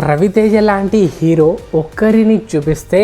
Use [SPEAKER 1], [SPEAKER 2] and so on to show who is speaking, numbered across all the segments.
[SPEAKER 1] రవితేజ లాంటి హీరో ఒక్కరిని చూపిస్తే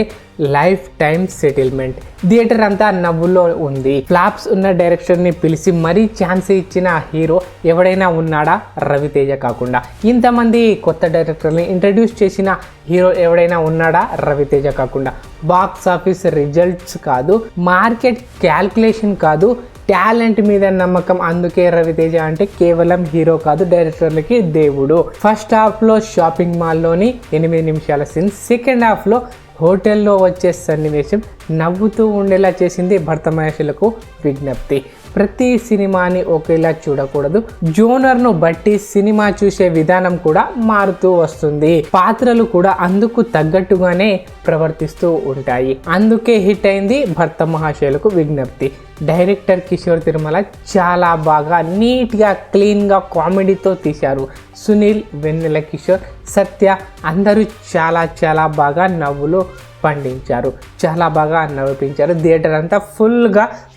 [SPEAKER 1] లైఫ్ టైం సెటిల్మెంట్. థియేటర్ అంతా నవ్వులో ఉంది. ఫ్లాప్స్ ఉన్న డైరెక్టర్ ని పిలిచి మరీ ఛాన్స్ ఇచ్చిన హీరో ఎవడైనా ఉన్నాడా రవితేజ కాకుండా? ఇంతమంది కొత్త డైరెక్టర్ని ఇంట్రడ్యూస్ చేసిన హీరో ఎవడైనా ఉన్నాడా రవితేజ కాకుండా? బాక్స్ ఆఫీస్ రిజల్ట్స్ కాదు, మార్కెట్ క్యాల్కులేషన్ కాదు, టాలెంట్ మీద నమ్మకం. అందుకే రవితేజ అంటే కేవలం హీరో కాదు, డైరెక్టర్లకి దేవుడు. ఫస్ట్ హాఫ్ లో షాపింగ్ మాల్లోని 8 నిమిషాల సీన్, సెకండ్ హాఫ్ లో హోటల్లో వచ్చే సన్నివేశం నవ్వుతూ ఉండేలా చేసింది. భర్త మహేష్లకు విజ్ఞప్తి, ప్రతి సినిమాని ఒకేలా చూడకూడదు. జోనర్ను బట్టి సినిమా చూసే విధానం కూడా మారుతూ వస్తుంది. పాత్రలు కూడా అందుకు తగ్గట్టుగానే ప్రవర్తిస్తూ ఉంటాయి. అందుకే హిట్ అయింది. భర్త మహాశయులకు విజ్ఞప్తి. డైరెక్టర్ కిషోర్ తిరుమల చాలా బాగా నీట్గా క్లీన్గా కామెడీతో తీశారు. సునీల్, వెన్నెల కిషోర్, సత్య అందరూ చాలా బాగా నవ్వులు పండించారు. చాలా బాగా నవ్వించారు. థియేటర్ అంతా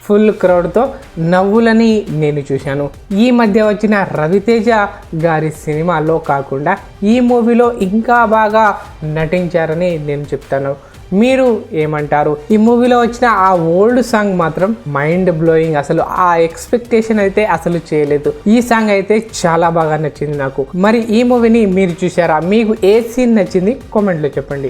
[SPEAKER 1] ఫుల్ క్రౌడ్తో నవ్వులని నేను చూశాను. ఈ మధ్య వచ్చిన రవితేజ గారి సినిమాలో కాకుండా ఈ మూవీలో ఇంకా బాగా నటించారని నేను చెప్తాను. మీరు ఏమంటారు? ఈ మూవీలో వచ్చిన ఆ ఓల్డ్ సాంగ్ మాత్రం మైండ్ బ్లోయింగ్. అసలు ఆ ఎక్స్పెక్టేషన్ అయితే అసలు చేయలేదు. ఈ సాంగ్ అయితే చాలా బాగా నచ్చింది నాకు. మరి ఈ మూవీని మీరు చూసారా? మీకు ఏ సీన్ నచ్చింది కామెంట్లో చెప్పండి.